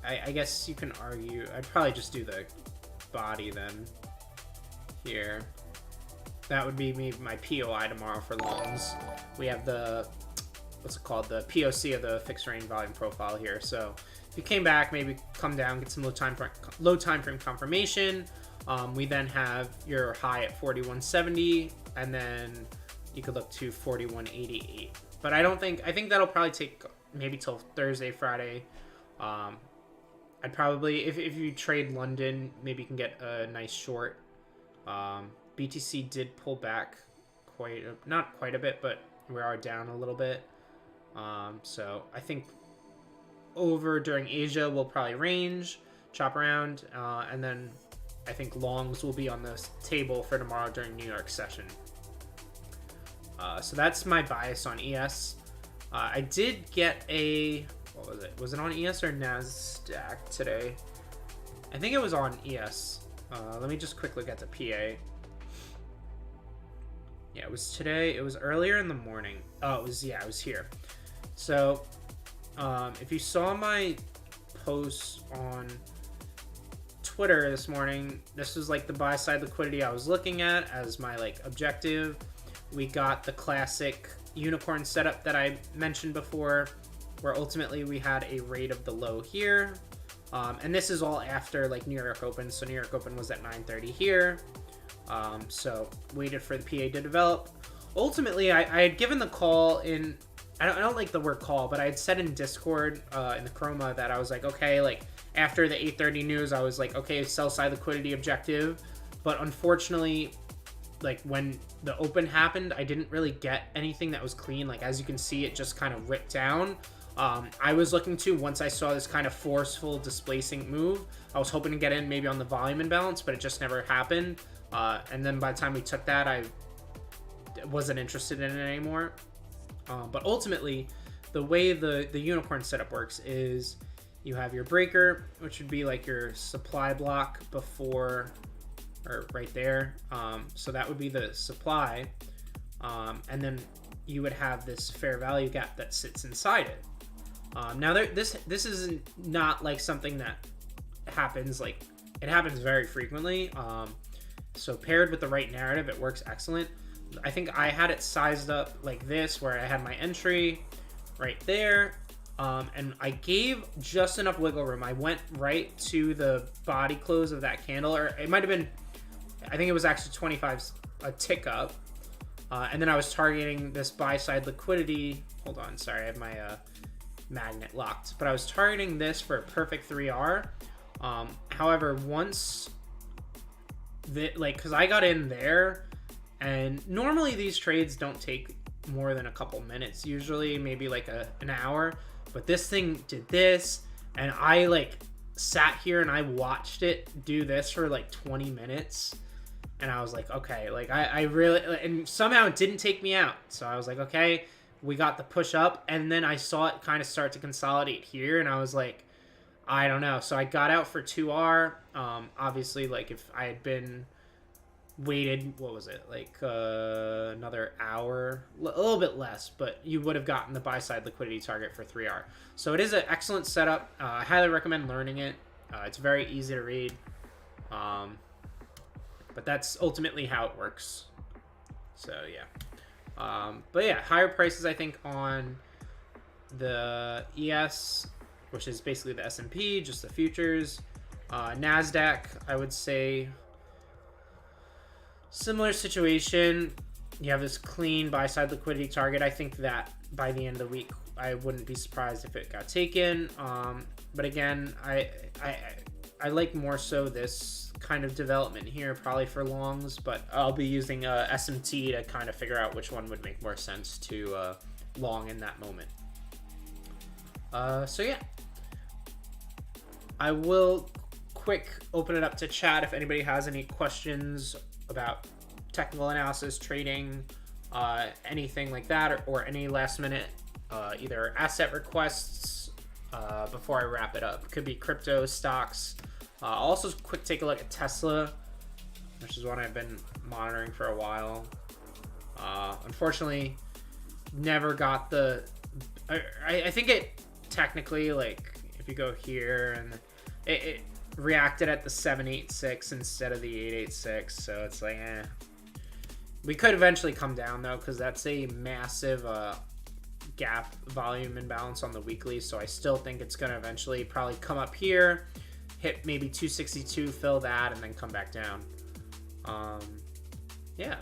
I guess you can argue, I'd probably just do the body then here. That would be my POI tomorrow for longs. We have the what's it called, the POC of the fixed range volume profile here. So if you came back, maybe come down, get some low time frame confirmation. We then have your high at 4170, and then you could look to 4188. But I think that'll probably take maybe till Thursday, Friday. I'd probably, if you trade London, maybe you can get a nice short. BTC did pull back not quite a bit, but we are down a little bit. So I think over during Asia we'll probably range, chop around, and then I think longs will be on the table for tomorrow during New York session. So that's my bias on ES. I did get a, what was it? Was it on ES or NASDAQ today? I think it was on ES. Let me just quick look at the PA. Yeah, it was today. It was earlier in the morning. Oh, it was here. So, if you saw my post on Twitter this morning, this was like the buy side liquidity I was looking at as my like objective. We got the classic unicorn setup that I mentioned before, where ultimately we had a rate of the low here. And this is all after like New York Open. So New York Open was at 9:30 here. So waited for the PA to develop. Ultimately, I had given the call in, I don't like the word call, but I had said in Discord, in the Chroma, that I was like, okay, like after the 8:30 news, I was like, okay, sell side liquidity objective. But unfortunately, like when the open happened, I didn't really get anything that was clean. Like as you can see, it just kind of ripped down. I was looking to, once I saw this kind of forceful displacing move, I was hoping to get in maybe on the volume imbalance, but it just never happened. And then by the time we took that, I wasn't interested in it anymore. But ultimately, the way the unicorn setup works is you have your breaker, which would be like your supply block before, or right there. So that would be the supply. And then you would have this fair value gap that sits inside it. Now this is not like something that happens, like it happens very frequently. So paired with the right narrative, it works excellent. I think I had it sized up like this, where I had my entry right there, and I gave just enough wiggle room. I went right to the body close of that candle, or it might have been, I think it was actually 25, a tick up, and then I was targeting this buy side liquidity. Hold on, sorry, I have my magnet locked, but I was targeting this for a perfect 3R. However, once because I got in there, and normally these trades don't take more than a couple minutes, usually maybe like an hour, but this thing did this, and I like sat here and I watched it do this for like 20 minutes, and I was like, okay, like I really, and somehow it didn't take me out, so I was like, okay, we got the push up, and then I saw it kind of start to consolidate here, and I was like, I don't know. So I got out for 2R. Obviously, like if I had been waited, what was it, like another hour, a little bit less, but you would have gotten the buy side liquidity target for 3R. So it is an excellent setup. I highly recommend learning it. It's very easy to read, but that's ultimately how it works. So yeah. But yeah, higher prices I think on the ES, which is basically the S&P, just the futures. NASDAQ, I would say similar situation. You have this clean buy side liquidity target. I think that by the end of the week, I wouldn't be surprised if it got taken. But again, I like more so this kind of development here, probably for longs, but I'll be using SMT to kind of figure out which one would make more sense to long in that moment. So yeah, I will quick open it up to chat if anybody has any questions about technical analysis, trading, anything like that, or any last minute either asset requests before I wrap it up. Could be crypto, stocks. I'll also quick take a look at Tesla, which is one I've been monitoring for a while. Unfortunately, never got the... I think it technically, like, if you go here, and it reacted at the 786 instead of the 886, so it's like, We could eventually come down, though, because that's a massive gap volume imbalance on the weekly, so I still think it's going to eventually probably come up here, hit maybe 262, fill that, and then come back down. Yeah.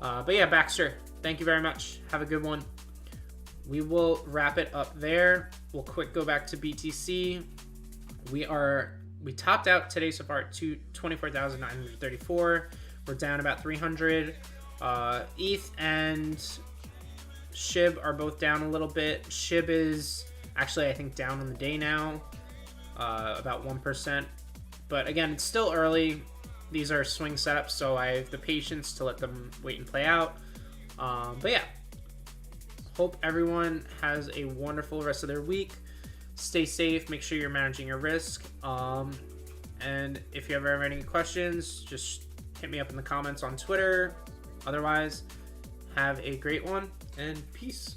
But yeah, Baxter, thank you very much. Have a good one. We will wrap it up there. We'll quick go back to BTC. We topped out today so far at 24,934. We're down about 300. ETH and SHIB are both down a little bit. SHIB is actually, I think, down on the day now, about 1%. But again, it's still early. These are swing setups, so I have the patience to let them wait and play out. But yeah, hope everyone has a wonderful rest of their week. Stay safe. Make sure you're managing your risk. And if you ever have any questions, just hit me up in the comments on Twitter. Otherwise, have a great one and peace.